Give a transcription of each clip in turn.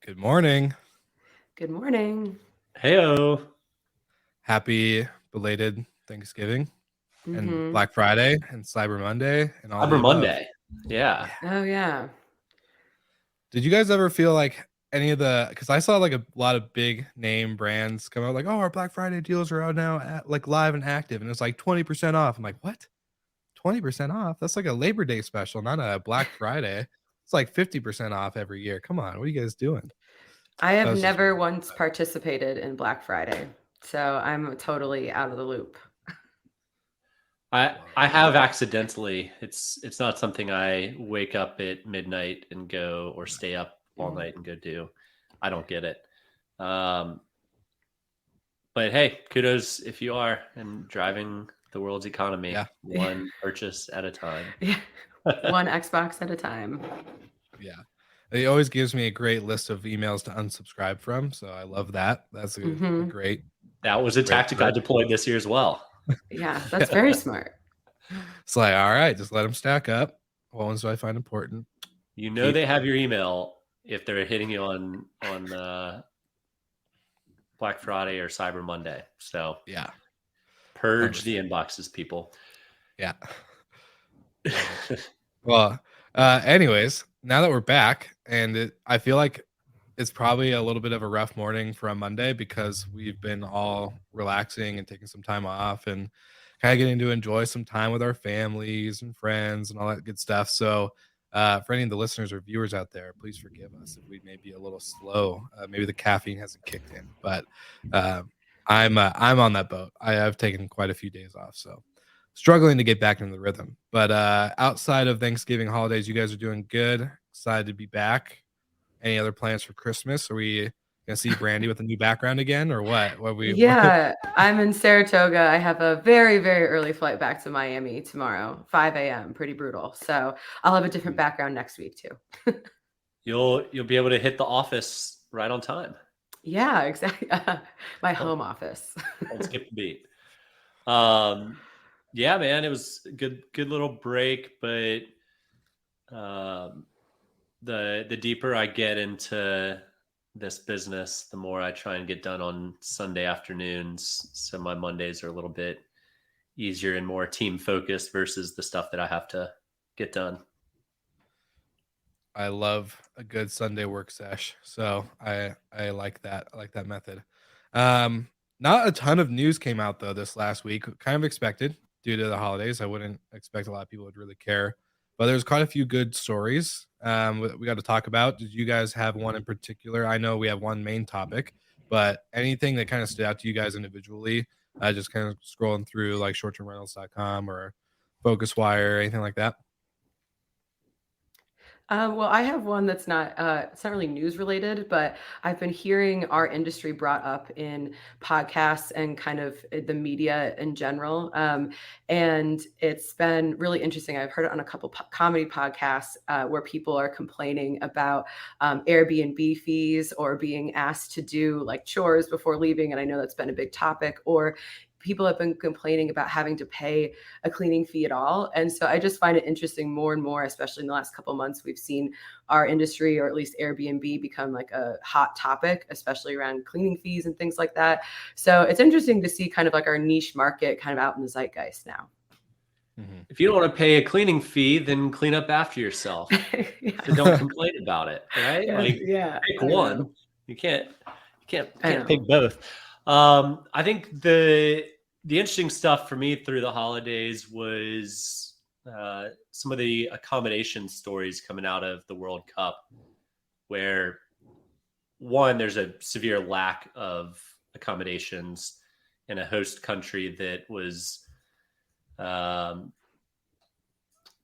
Good morning. Good morning. Heyo. Happy belated Thanksgiving and Mm-hmm. Black Friday and Cyber Monday and all the Cyber above. Monday. Yeah. Oh, yeah. Did you guys ever feel like any of because I saw like a lot of big name brands come out like, oh, our Black Friday deals are out now like live and active. And it's like 20% off. I'm like, what? 20% off? That's like a Labor Day special, not a Black Friday. It's like 50% off every year. Come on. What are you guys doing? I have never once participated in Black Friday, so I'm totally out of the loop. I have accidentally. It's not something I wake up at midnight and go or stay up all night and go do. I don't get it. But hey, kudos if you are and driving the world's economy one purchase at a time. Yeah. One Xbox at a time. Yeah. It always gives me a great list of emails to unsubscribe from. So I love that. That's a great. That was a tactic I deployed this year as well. Yeah, that's very smart. It's like, all right, just let them stack up. What ones do I find important? You know they have your email if they're hitting you on Black Friday or Cyber Monday. So yeah, purge the inboxes, people. Yeah. Well, anyways, now that we're back, and I feel like it's probably a little bit of a rough morning for a Monday because we've been all relaxing and taking some time off and kind of getting to enjoy some time with our families and friends and all that good stuff. So for any of the listeners or viewers out there, please forgive us if we may be a little slow. Maybe the caffeine hasn't kicked in, but I'm on that boat. I've taken quite a few days off, so struggling to get back into the rhythm. But outside of Thanksgiving holidays, you guys are doing good. Excited to be back. Any other plans for Christmas? Are we gonna see Brandy with a new background again, or what? I'm in Saratoga. I have a very, very early flight back to Miami tomorrow, 5 a.m. Pretty brutal. So I'll have a different background next week too. You'll be able to hit the office right on time. Yeah, exactly. My home office. Don't skip the beat. Yeah, man, it was a good little break, but the deeper I get into this business, the more I try and get done on Sunday afternoons. So my Mondays are a little bit easier and more team focused versus the stuff that I have to get done. I love a good Sunday work sesh. So I like that. I like that method. Not a ton of news came out though this last week. Kind of expected due to the holidays. I wouldn't expect a lot of people would really care. But there's quite a few good stories we got to talk about. Did you guys have one in particular? I know we have one main topic, but anything that kind of stood out to you guys individually, just kind of scrolling through like shorttermrentals.com or FocusWire, anything like that? Well, I have one that's not it's not really news related, but I've been hearing our industry brought up in podcasts and kind of the media in general. And it's been really interesting. I've heard it on a couple comedy podcasts where people are complaining about Airbnb fees or being asked to do like chores before leaving. And I know that's been a big topic. Or people have been complaining about having to pay a cleaning fee at all. And so I just find it interesting more and more, especially in the last couple of months, we've seen our industry, or at least Airbnb, become like a hot topic, especially around cleaning fees and things like that. So it's interesting to see kind of like our niche market kind of out in the zeitgeist now. If you don't want to pay a cleaning fee, then clean up after yourself. So don't complain about it, right? Pick one. You can't pick both. I think the interesting stuff for me through the holidays was some of the accommodation stories coming out of the World Cup, where one, there's a severe lack of accommodations in a host country that was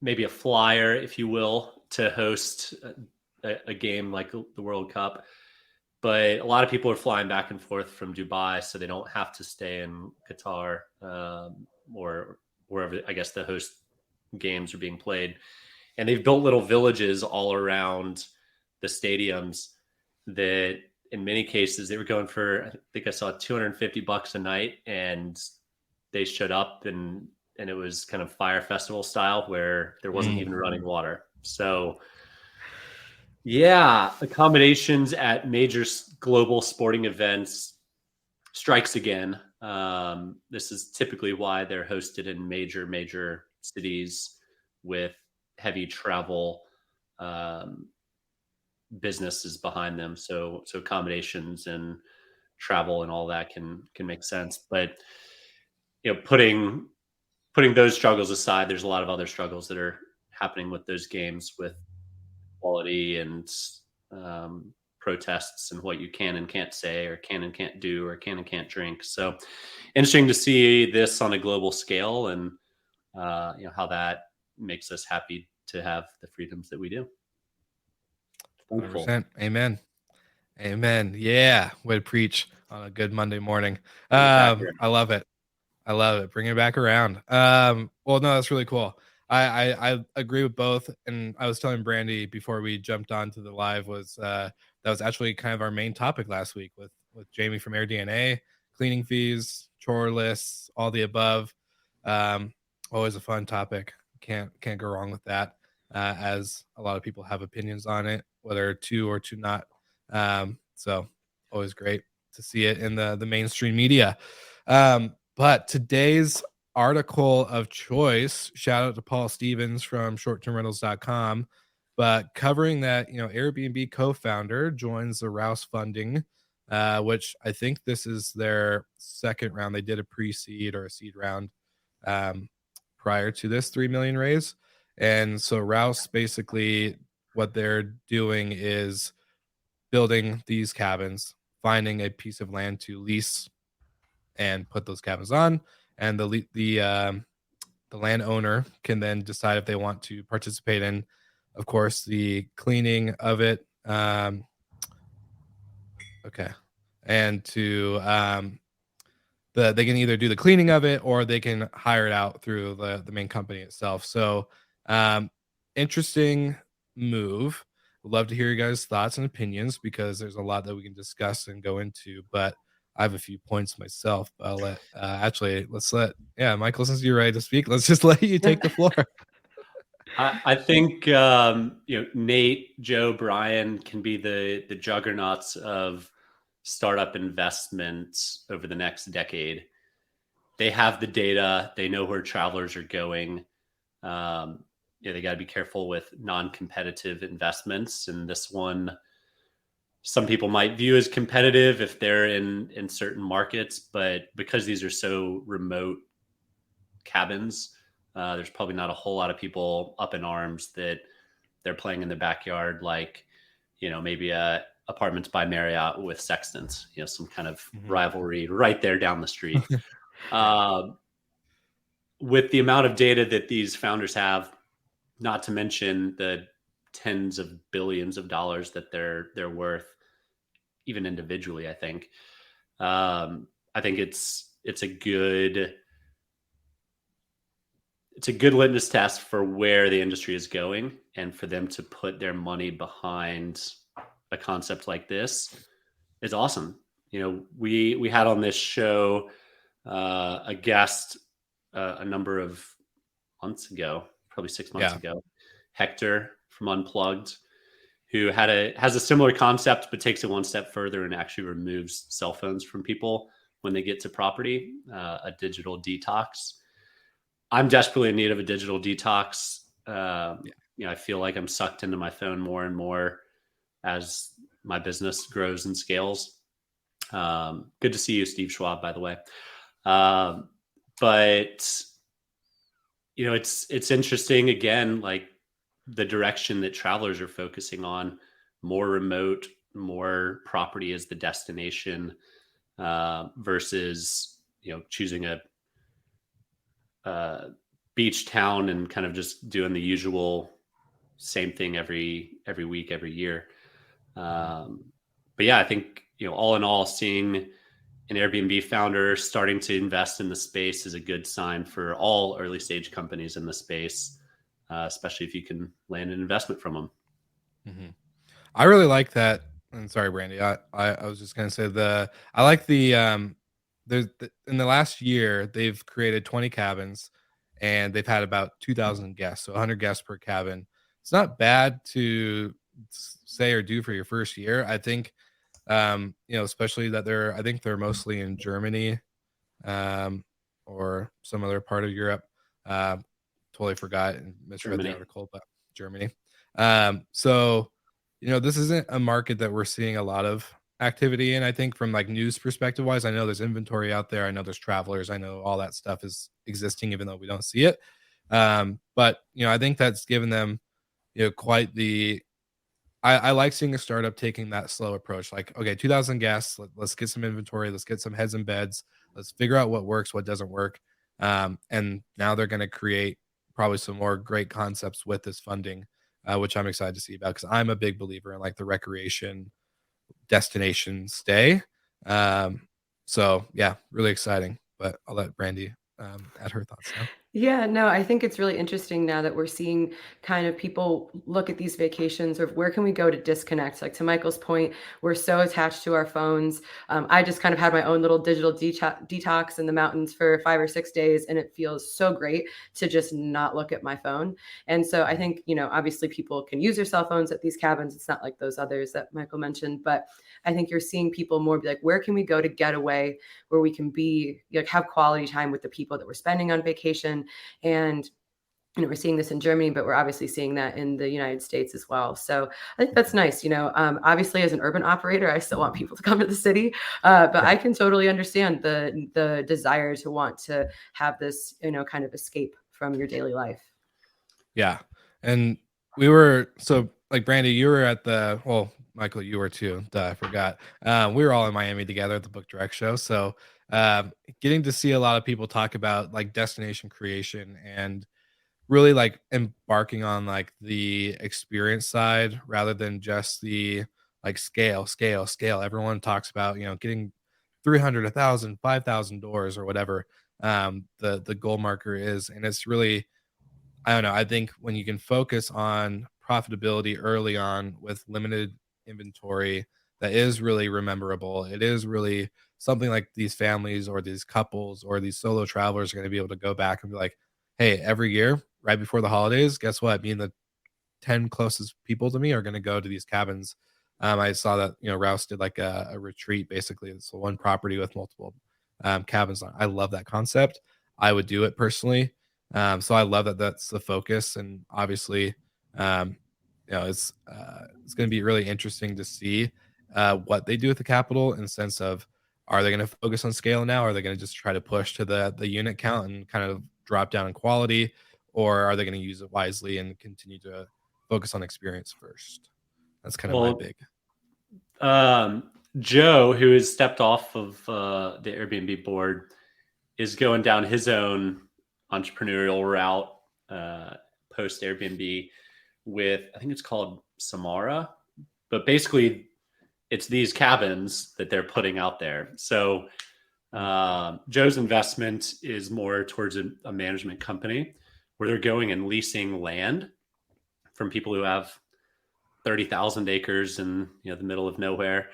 maybe a flyer, if you will, to host a game like the World Cup. But a lot of people are flying back and forth from Dubai, so they don't have to stay in Qatar or wherever, I guess, the host games are being played. And they've built little villages all around the stadiums that in many cases they were going for, I think I saw $250 a night, and they showed up and it was kind of Fire Festival style where there wasn't even running water. So Yeah, accommodations at major global sporting events strikes again. This is typically why they're hosted in major cities with heavy travel um, businesses behind them. So accommodations and travel and all that can make sense. But putting those struggles aside, there's a lot of other struggles that are happening with those games with quality and um, protests and what you can and can't say or can and can't do or can and can't drink. So interesting to see this on a global scale and how that makes us happy to have the freedoms that we do. Thankful. 100%. Amen. Amen. Yeah. Way to preach on a good Monday morning. I love it. I love it. Bring it back around. Well, no, that's really cool. I agree with both. And I was telling Brandy before we jumped onto the live that was actually kind of our main topic last week with Jamie from AirDNA, cleaning fees, chore lists, all the above. Always a fun topic. Can't go wrong with that. As a lot of people have opinions on it, whether to or to not. So always great to see it in the mainstream media. But today's article of choice, shout out to Paul Stevens from shorttermrentals.com, but covering that, Airbnb co-founder joins the Rouse funding, which I think this is their second round. They did a pre-seed or a seed round prior to this 3 million raise. And so Rouse, basically what they're doing is building these cabins, finding a piece of land to lease and put those cabins on, and the landowner can then decide if they want to participate in, of course, the cleaning of it. Okay, and to they can either do the cleaning of it or they can hire it out through the main company itself. So interesting move. Would love to hear you guys' thoughts and opinions because there's a lot that we can discuss and go into, but I have a few points myself. I'll let Michael, since you're ready to speak, let's just let you take the floor. I think Nate, Joe, Brian can be the juggernauts of startup investments over the next decade. They have the data. They know where travelers are going. They got to be careful with non-competitive investments. And this one, some people might view as competitive if they're in certain markets, but because these are so remote cabins, there's probably not a whole lot of people up in arms that they're playing in the backyard, like, maybe Apartments by Marriott with Sextons, some kind of rivalry right there down the street. With the amount of data that these founders have, not to mention the tens of billions of dollars that they're worth, even individually, I think it's a good litmus test for where the industry is going, and for them to put their money behind a concept like this is awesome. We had on this show a guest a number of months ago, probably 6 months ago, Hector from Unplugged, who has a similar concept, but takes it one step further and actually removes cell phones from people when they get to property, a digital detox. I'm desperately in need of a digital detox. I feel like I'm sucked into my phone more and more as my business grows and scales. Good to see you, Steve Schwab, by the way. But it's interesting, again, like the direction that travelers are focusing on: more remote, more property as the destination, versus choosing a beach town and kind of just doing the usual same thing every week, every year. But yeah, I think all in all, seeing an Airbnb founder starting to invest in the space is a good sign for all early stage companies in the space, especially if you can land an investment from them. Mm-hmm. I really like that. And sorry, Brandy, I was just gonna say I like in the last year they've created 20 cabins and they've had about 2,000 guests, so 100 guests per cabin. It's not bad to say or do for your first year. I think, especially that I think they're mostly in Germany, or some other part of Europe. Uh, Totally forgot and misread the Germany. article, but Germany. So, this isn't a market that we're seeing a lot of activity in. I think from like news perspective wise, I know there's inventory out there. I know there's travelers. I know all that stuff is existing, even though we don't see it. But I think that's given them, quite the. I like seeing a startup taking that slow approach. Like, okay, 2,000 guests. Let's get some inventory. Let's get some heads and beds. Let's figure out what works, what doesn't work. And now they're going to create probably some more great concepts with this funding, which I'm excited to see about because I'm a big believer in like the recreation destination stay. So yeah, really exciting. But I'll let Brandy add her thoughts now. Yeah, no, I think it's really interesting now that we're seeing kind of people look at these vacations of where can we go to disconnect. Like to Michael's point, we're so attached to our phones. I just kind of had my own little digital detox in the mountains for 5 or 6 days, and it feels so great to just not look at my phone. And so I think, obviously people can use their cell phones at these cabins. It's not like those others that Michael mentioned, but I think you're seeing people more be like, where can we go to get away, where we can be like have quality time with the people that we're spending on vacation. And we're seeing this in Germany, but we're obviously seeing that in the United States as well. So I think that's nice. Obviously as an urban operator, I still want people to come to the city, but I can totally understand the desire to want to have this, kind of escape from your daily life. Yeah. And we were so like Brandy, you were at Michael, you were too. Duh, I forgot. We were all in Miami together at the Book Direct show. So getting to see a lot of people talk about like destination creation and really like embarking on like the experience side rather than just the like scale. Everyone talks about, getting 300, 1,000, 5,000 doors or whatever the goal marker is. And it's really, I don't know. I think when you can focus on profitability early on with limited inventory, that is really rememberable. It is really something like these families or these couples or these solo travelers are going to be able to go back and be like, hey, every year, right before the holidays, guess what? Me and the 10 closest people to me are going to go to these cabins. I saw that, Rouse did like a retreat, basically. It's one property with multiple cabins. I love that concept. I would do it personally. So I love that that's the focus. And obviously, it's going to be really interesting to see what they do with the capital in the sense of, are they going to focus on scale now? Are they going to just try to push to the unit count and kind of drop down in quality? Or are they going to use it wisely and continue to focus on experience first? That's kind of my big. Joe, who has stepped off of the Airbnb board, is going down his own entrepreneurial route post Airbnb with, I think it's called Samara, but basically it's these cabins that they're putting out there. So Joe's investment is more towards a management company where they're going and leasing land from people who have 30,000 acres in the middle of nowhere,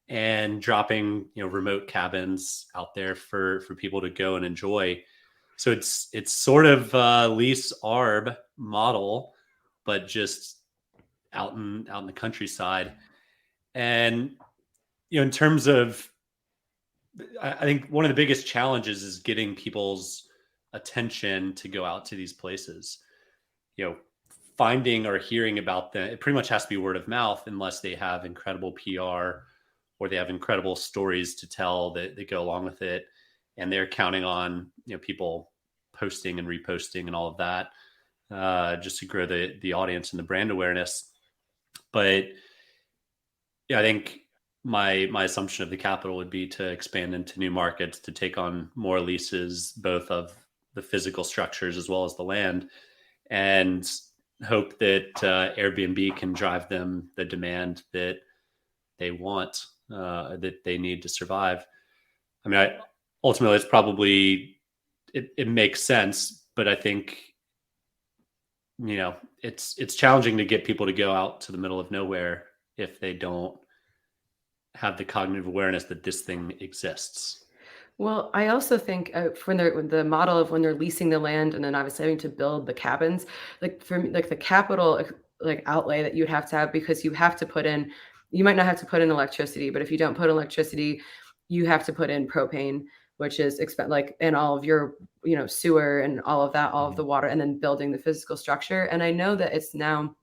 and dropping remote cabins out there for people to go and enjoy. So it's sort of lease arb model, but just out in the countryside. And in terms of, I think one of the biggest challenges is getting people's attention to go out to these places. Finding or hearing about them, it pretty much has to be word of mouth unless they have incredible PR or they have incredible stories to tell that go along with it. And they're counting on, people posting and reposting and all of that, just to grow the audience and the brand awareness. But I think my assumption of the capital would be to expand into new markets, to take on more leases, both of the physical structures as well as the land, and hope that Airbnb can drive them the demand that they want, that they need to survive. I mean, ultimately, it's probably, it makes sense, but I think, it's challenging to get people to go out to the middle of nowhere if they don't have the cognitive awareness that this thing exists. Well, I also think when the model of when they're leasing the land and then obviously having to build the cabins, like for me, like the capital like outlay that you'd have to have, because you have to put in, you might not have to put in electricity, but if you don't put electricity, you have to put in propane, which is like in all of your, sewer and all of that, all of the water, and then building the physical structure. And I know that it's now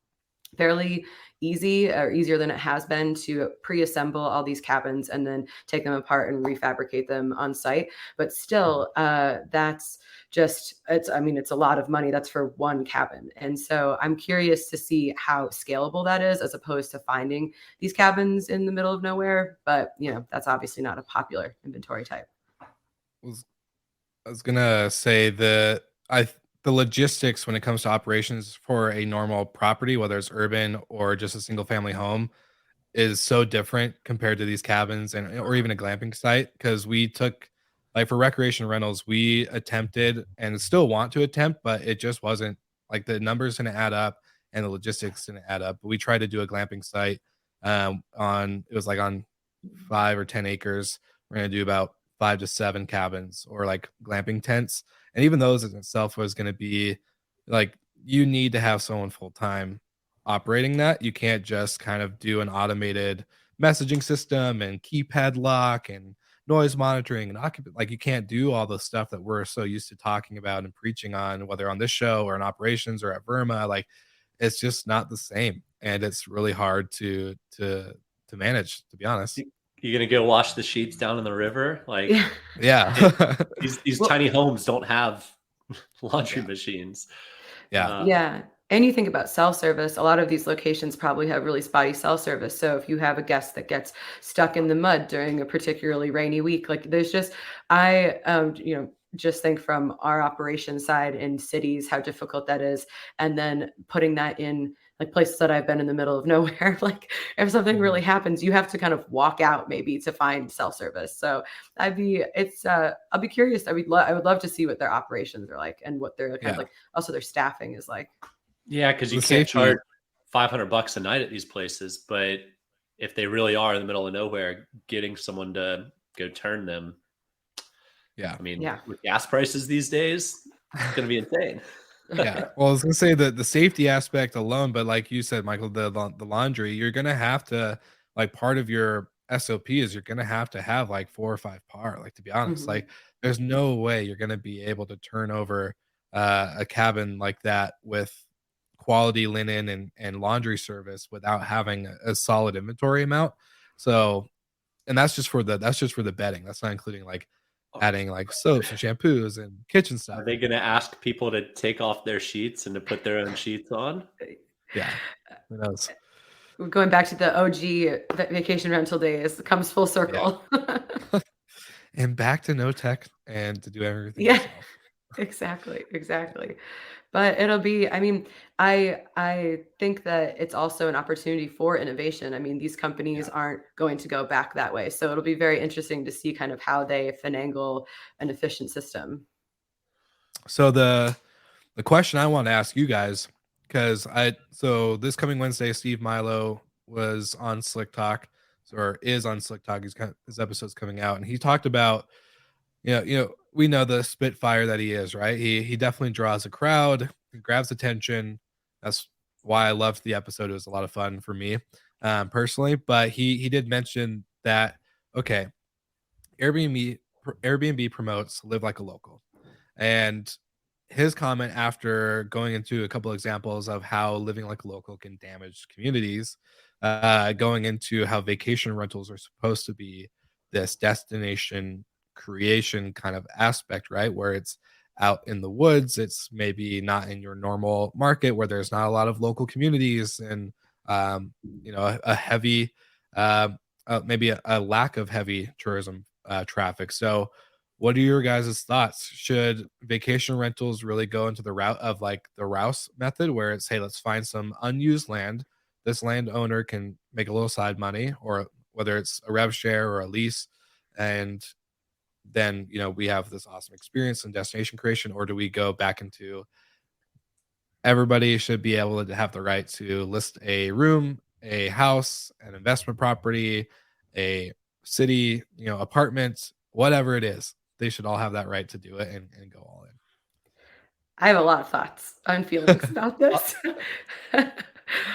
fairly easy, or easier than it has been, to pre-assemble all these cabins and then take them apart and refabricate them on site. But still, that's just, it's a lot of money. That's for one cabin. And so I'm curious to see how scalable that is, as opposed to finding these cabins in the middle of nowhere. But, that's obviously not a popular inventory type. I was gonna say the logistics when it comes to operations for a normal property, whether it's urban or just a single family home, is so different compared to these cabins or even a glamping site. Because we took, like, for recreation rentals, we attempted and still want to attempt, but it just wasn't, like, the numbers didn't add up and the logistics didn't add up. But we tried to do a glamping site on it was like on 5 or 10 acres. We're gonna do about 5 to 7 cabins, or like glamping tents. And even those in itself was going to be like, you need to have someone full time operating that. You can't just kind of do an automated messaging system and keypad lock and noise monitoring and occupant. Like, you can't do all the stuff that we're so used to talking about and preaching on, whether on this show or in operations or at Verma. Like, it's just not the same, and it's really hard to manage, to be honest. You gonna go wash the sheets down in the river? Like, Yeah. these Well, tiny homes don't have laundry machines. Yeah. yeah. And you think about cell service, a lot of these locations probably have really spotty cell service. So if you have a guest that gets stuck in the mud during a particularly rainy week, like there's just, just think from our operation side in cities, how difficult that is. And then putting that in like places that I've been in the middle of nowhere, like if something really happens, you have to kind of walk out maybe to find cell service. So I'll be curious. I would love to see what their operations are like, and what their kind of like, also their staffing is like. Yeah, because you The can't safety- charge $500 a night at these places, but if they really are in the middle of nowhere, getting someone to go turn them. Yeah. I mean, Yeah. with gas prices these days, it's going to be insane. Yeah. Well, I was gonna say the safety aspect alone, but like you said, Michael, the laundry, you're gonna have to, like, part of your SOP is you're gonna have to have like 4 or 5 par. Like, to be honest, Mhm. like, there's no way you're gonna be able to turn over a cabin like that with quality linen and laundry service without having a solid inventory amount. So, and that's just for the bedding. That's not including like adding like soaps and shampoos and kitchen stuff. Are they going to ask people to take off their sheets and to put their own sheets on? Yeah. Who knows? Going back to the OG vacation rental days, it comes full circle. And back to no tech and to do everything Yeah. yourself. Exactly. But it'll be, I think that it's also an opportunity for innovation. I mean, these companies Yeah. aren't going to go back that way. So it'll be very interesting to see kind of how they finagle an efficient system. So the question I want to ask you guys, because so this coming Wednesday, Steve Milo was on Slick Talk, or is on Slick Talk. His episode's coming out, and he talked about, we know the Spitfire that he is, right? He definitely draws a crowd, he grabs attention. That's why I loved the episode. It was a lot of fun for me, personally. But he did mention that, okay, Airbnb promotes live like a local, and his comment after going into a couple examples of how living like a local can damage communities, going into how vacation rentals are supposed to be this destination creation kind of aspect, right? Where it's out in the woods, it's maybe not in your normal market where there's not a lot of local communities, and a heavy, maybe a lack of heavy tourism traffic. So what are your guys' thoughts? Should vacation rentals really go into the route of like the Rouse method, where it's, hey, let's find some unused land. This landowner can make a little side money, or whether it's a rev share or a lease, and then we have this awesome experience and destination creation? Or do we go back into everybody should be able to have the right to list a room, a house, an investment property, a city, apartment, whatever it is, they should all have that right to do it and go all in. I have a lot of thoughts and feelings about this.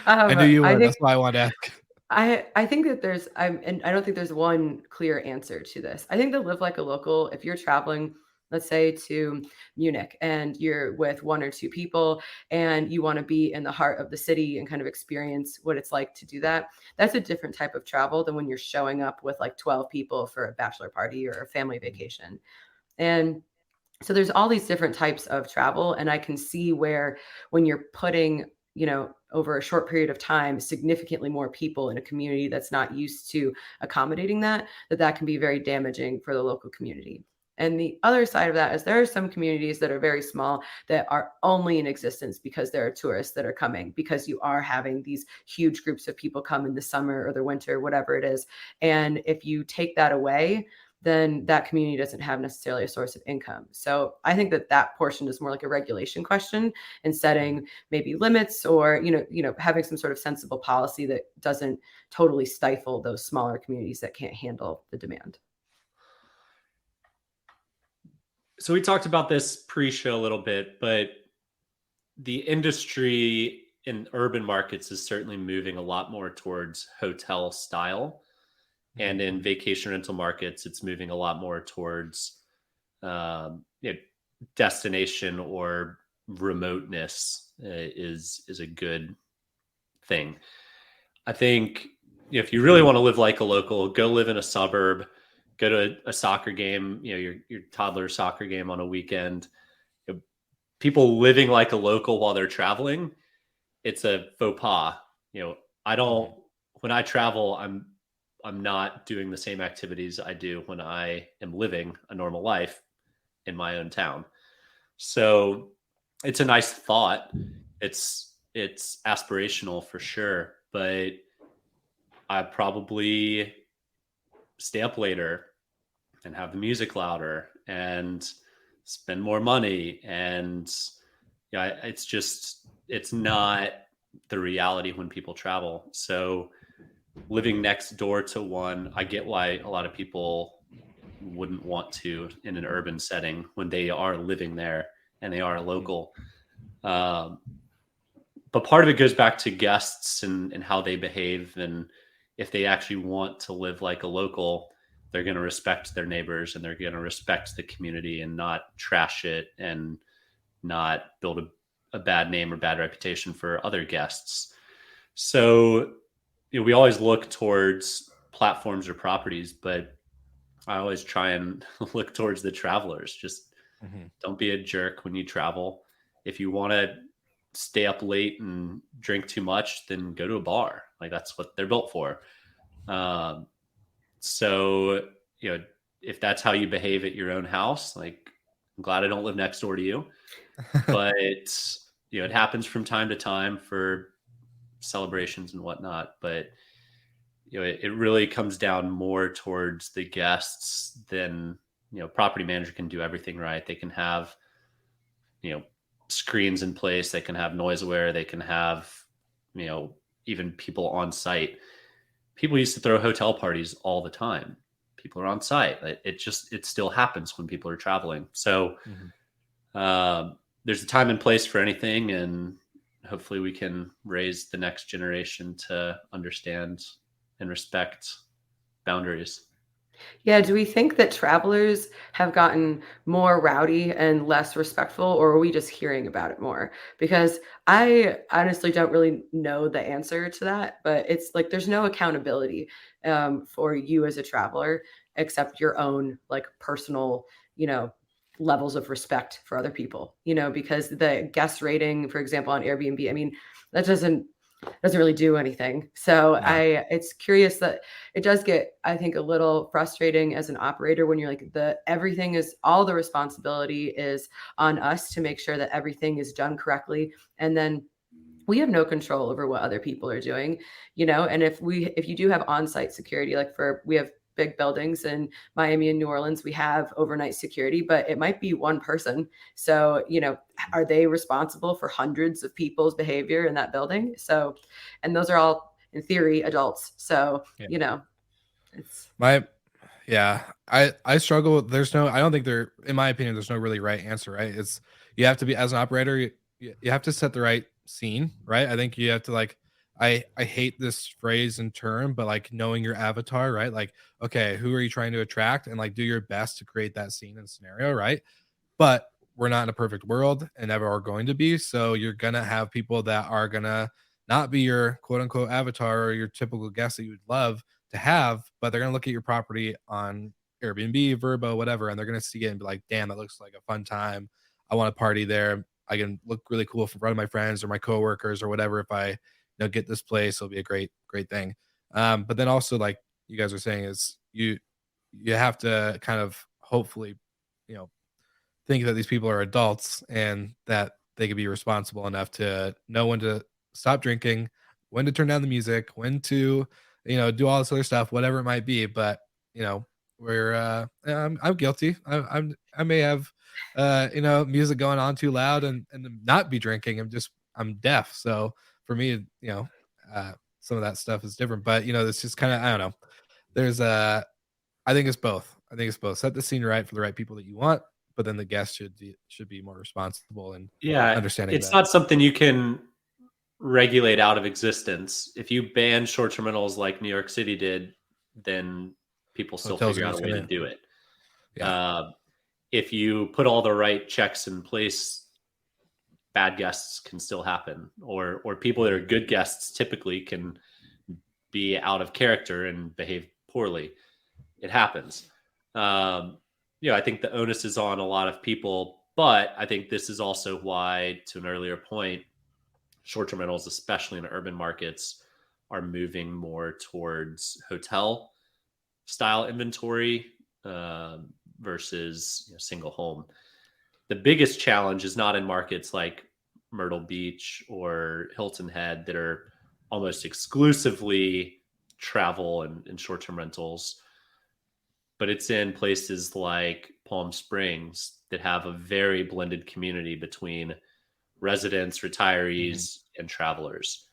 I knew you I were. think That's why I wanted to ask. I think that and I don't think there's one clear answer to this. I think that live like a local, if you're traveling, let's say to Munich and you're with one or two people and you want to be in the heart of the city and kind of experience what it's like to do that, that's a different type of travel than when you're showing up with like 12 people for a bachelor party or a family vacation. And so there's all these different types of travel, and I can see where when you're putting, over a short period of time, significantly more people in a community that's not used to accommodating that can be very damaging for the local community. And the other side of that is there are some communities that are very small that are only in existence because there are tourists that are coming, because you are having these huge groups of people come in the summer or the winter, whatever it is. And if you take that away, then that community doesn't have necessarily a source of income. So I think that portion is more like a regulation question, and setting maybe limits, or having some sort of sensible policy that doesn't totally stifle those smaller communities that can't handle the demand. So we talked about this pre-show a little bit, but the industry in urban markets is certainly moving a lot more towards hotel style. And in vacation rental markets, it's moving a lot more towards destination or remoteness is a good thing. I think if you really want to live like a local, go live in a suburb, go to a soccer game, your toddler's soccer game on a weekend. People living like a local while they're traveling, it's a faux pas. When I travel, I'm not doing the same activities I do when I am living a normal life in my own town. So it's a nice thought. It's aspirational for sure, but I probably stay up later and have the music louder and spend more money. And it's not the reality when people travel. So living next door to one, I get why a lot of people wouldn't want to in an urban setting when they are living there and they are local. But part of it goes back to guests and how they behave. And if they actually want to live like a local, they're going to respect their neighbors and they're going to respect the community and not trash it and not build a bad name or bad reputation for other guests. So we always look towards platforms or properties, but I always try and look towards the travelers. Just don't be a jerk when you travel. If you want to stay up late and drink too much, then go to a bar. Like that's what they're built for. So, if that's how you behave at your own house, like I'm glad I don't live next door to you, but it happens from time to time for celebrations and whatnot, but it really comes down more towards the guests than property manager can do everything right. They can have screens in place, they can have noise aware, they can have even people on site. People used to throw hotel parties all the time. People are on site. It still happens when people are traveling. So there's a time and place for anything, and hopefully we can raise the next generation to understand and respect boundaries. Yeah. Do we think that travelers have gotten more rowdy and less respectful, or are we just hearing about it more? Because I honestly don't really know the answer to that, but it's like there's no accountability for you as a traveler except your own like personal, levels of respect for other people, because the guest rating, for example, on Airbnb, I mean, that doesn't really do anything. So it's curious that it does get, I think, a little frustrating as an operator when you're like all the responsibility is on us to make sure that everything is done correctly. And then we have no control over what other people are doing, and if you do have on-site security, like we have big buildings in Miami and New Orleans, we have overnight security, but it might be one person. So, are they responsible for hundreds of people's behavior in that building? So, and those are all in theory adults. So, it's I struggle with, I don't think in my opinion, there's no really right answer, right? You have to be, as an operator, you have to set the right scene, right? I think you have to like I hate this phrase and term, but like knowing your avatar, right? Like, okay, who are you trying to attract, and like do your best to create that scene and scenario, right? But we're not in a perfect world and never are going to be. So you're gonna have people that are gonna not be your quote unquote avatar or your typical guest that you would love to have, but they're gonna look at your property on Airbnb, Verbo, whatever, and they're gonna see it and be like, damn, that looks like a fun time. I want to party there. I can look really cool in front of my friends or my coworkers or whatever. If I get this place, it'll be a great thing. But then also like you guys are saying is you have to kind of hopefully, you know, think that these people are adults and that they can be responsible enough to know when to stop drinking, when to turn down the music, when to, do all this other stuff, whatever it might be. But we're I'm guilty. I may have music going on too loud and not be drinking. I'm deaf. So for me, some of that stuff is different. But it's just kind of, I don't know. There's I think it's both. I think it's both. Set the scene right for the right people that you want, but then the guest should be more responsible and Yeah, understanding it's that. not something you can regulate out of existence. If you ban short-term rentals like New York City did, then people still Hotels figure are out a just way to gonna, do it. yeah, If you put all the right checks in place, bad guests can still happen, or people that are good guests typically can be out of character and behave poorly. It happens. I think the onus is on a lot of people, but I think this is also why, to an earlier point, short-term rentals, especially in urban markets, are moving more towards hotel style inventory versus single home. The biggest challenge is not in markets like Myrtle Beach or Hilton Head that are almost exclusively travel and short-term rentals, but it's in places like Palm Springs that have a very blended community between residents, retirees, and travelers.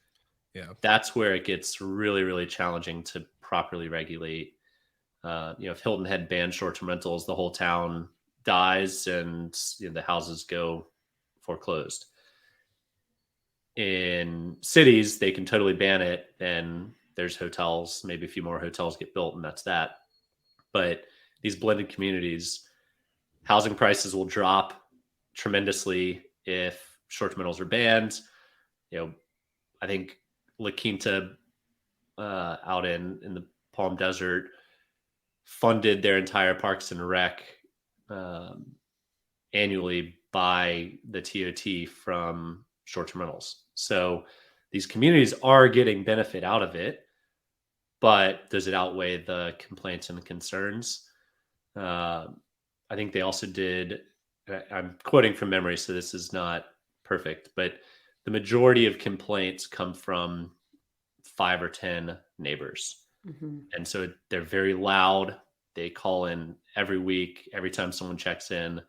yeah. That's where it gets really, really challenging to properly regulate. If Hilton Head banned short-term rentals, the whole town dies and the houses go foreclosed. In cities, they can totally ban it, and there's hotels, maybe a few more hotels get built, and that's that. But these blended communities, housing prices will drop tremendously if short-term rentals are banned. I think La Quinta out in the Palm Desert funded their entire Parks and Rec annually by the TOT from short-term rentals. So these communities are getting benefit out of it, but does it outweigh the complaints and the concerns? I think they also did, I'm quoting from memory, so this is not perfect, but the majority of complaints come from 5 or 10 neighbors. Mm-hmm. And so they're very loud. They call in every week, every time someone checks in.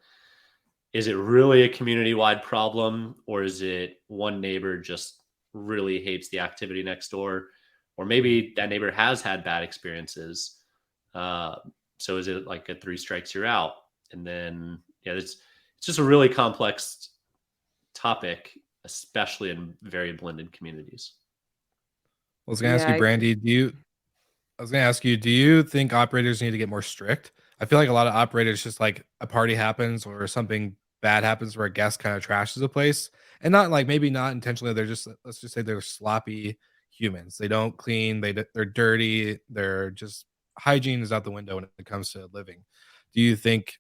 Is it really a community-wide problem, or is it one neighbor just really hates the activity next door? Or maybe that neighbor has had bad experiences. So is it like a 3 strikes you're out? And then, it's just a really complex topic, especially in very blended communities. I was gonna ask you, Brandy, do you think operators need to get more strict? I feel like a lot of operators just like a party happens or something bad happens where a guest kind of trashes a place, and not like maybe not intentionally. They're just, let's just say they're sloppy humans. They don't clean. They're dirty. They're just, hygiene is out the window when it comes to living. Do you think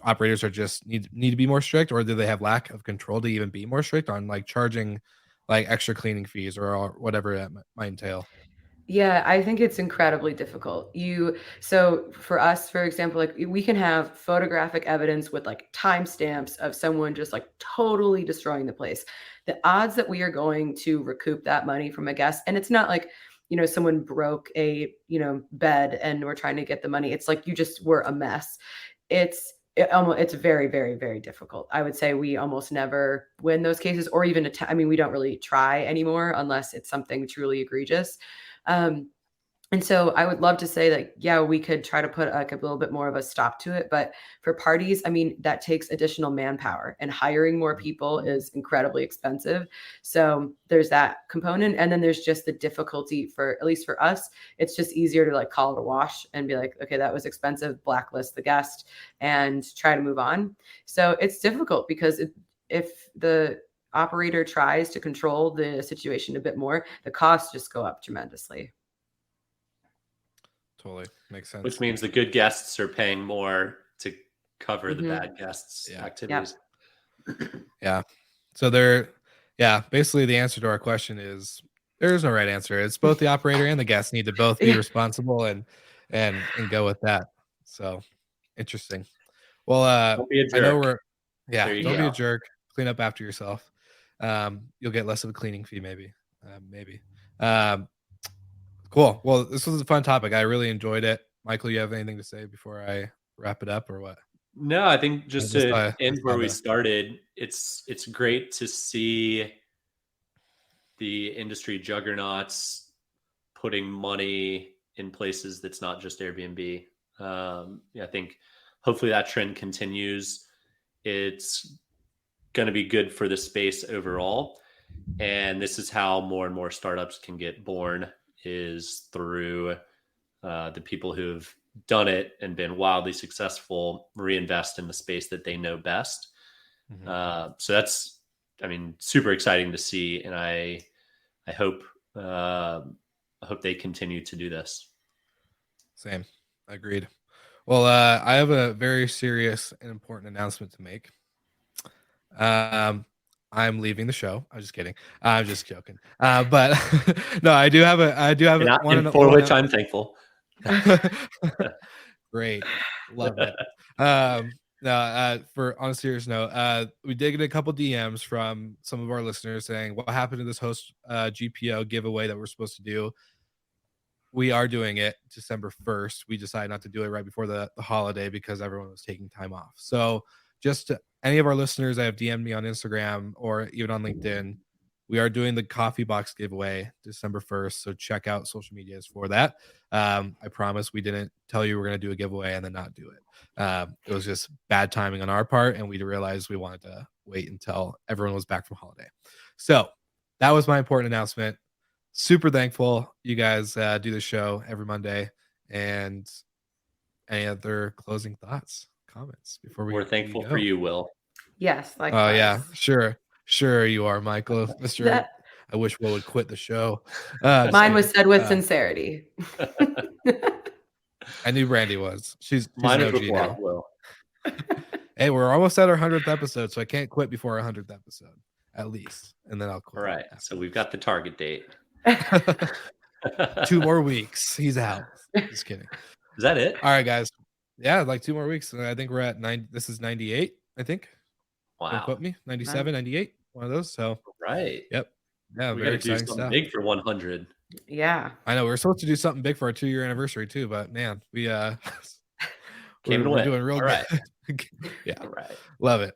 operators are just need to be more strict, or do they have lack of control to even be more strict on like charging like extra cleaning fees or whatever that might entail? Yeah, I think it's incredibly difficult. So for us, for example, like we can have photographic evidence with like timestamps of someone just like totally destroying the place. The odds that we are going to recoup that money from a guest, and it's not like, someone broke a, bed and we're trying to get the money. It's like you just were a mess. It's very, very, very difficult. I would say we almost never win those cases, or even we don't really try anymore unless it's something truly egregious. And so I would love to say that, yeah, we could try to put like a little bit more of a stop to it. But for parties, I mean, that takes additional manpower, and hiring more people is incredibly expensive. So there's that component. And then there's just the difficulty for, at least for us, it's just easier to like call it a wash and be like, okay, that was expensive, blacklist the guest and try to move on. So it's difficult because if the operator tries to control the situation a bit more, the costs just go up tremendously. Totally makes sense. Which means the good guests are paying more to cover the Mhm. bad guests' activities. Yeah. So basically the answer to our question is there is no right answer. It's both the operator and the guest need to both be Yeah. responsible and go with that. So interesting. Well, Don't be a I know jerk. don't There you be go. a jerk. Clean up after yourself. You'll get less of a cleaning fee, maybe. Cool. Well, this was a fun topic. I really enjoyed it. Michael, you have anything to say before I wrap it up or what? No, I think just to end where we saw started, it's great to see the industry juggernauts putting money in places that's not just Airbnb. I think hopefully that trend continues. It's going to be good for the space overall. And this is how more and more startups can get born, is through the people who've done it and been wildly successful reinvest in the space that they know best. Mhm. So that's, super exciting to see. And I hope they continue to do this. Same. Agreed. Well, I have a very serious and important announcement to make. I'm leaving the show. I'm just kidding. I'm just joking. But no, I do have And for which I'm thankful. Great. Love it. No, on a serious note, we did get a couple DMs from some of our listeners saying, what happened to this host GPO giveaway that we're supposed to do? We are doing it December 1st. We decided not to do it right before the holiday because everyone was taking time off. So just to any of our listeners that have DM'd me on Instagram or even on LinkedIn, we are doing the coffee box giveaway December 1st. So check out social medias for that. I promise we didn't tell you we're going to do a giveaway and then not do it. It was just bad timing on our part, and we realized we wanted to wait until everyone was back from holiday. So that was my important announcement. Super thankful you guys do the show every Monday. And any other closing thoughts, comments before We're thankful for you, Will. Yes. Oh yeah, sure you are, Michael. Mr. I wish Will would quit the show. Mine was said with sincerity. I knew Brandy was. She's mine an is OG now. Will. Hey, we're almost at our 100th episode, so I can't quit before our 100th episode, at least, and then I'll quit. All right, so we've got the target date. 2 more weeks. He's out. Just kidding. Is that it? All right, guys. Yeah, like 2 more weeks. I think we're at 9. This is 98, I think. Wow. Don't quote me. 97, 98. One of those. So right. Yep. Yeah, we very got to do exciting something stuff. big for 100. Yeah. I know. We were supposed to do something big for our 2-year anniversary too, but man, we we're doing real good. Yeah. All right. Love it.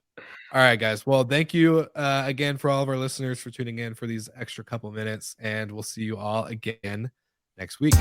All right, guys. Well, thank you again for all of our listeners for tuning in for these extra couple minutes, and we'll see you all again next week.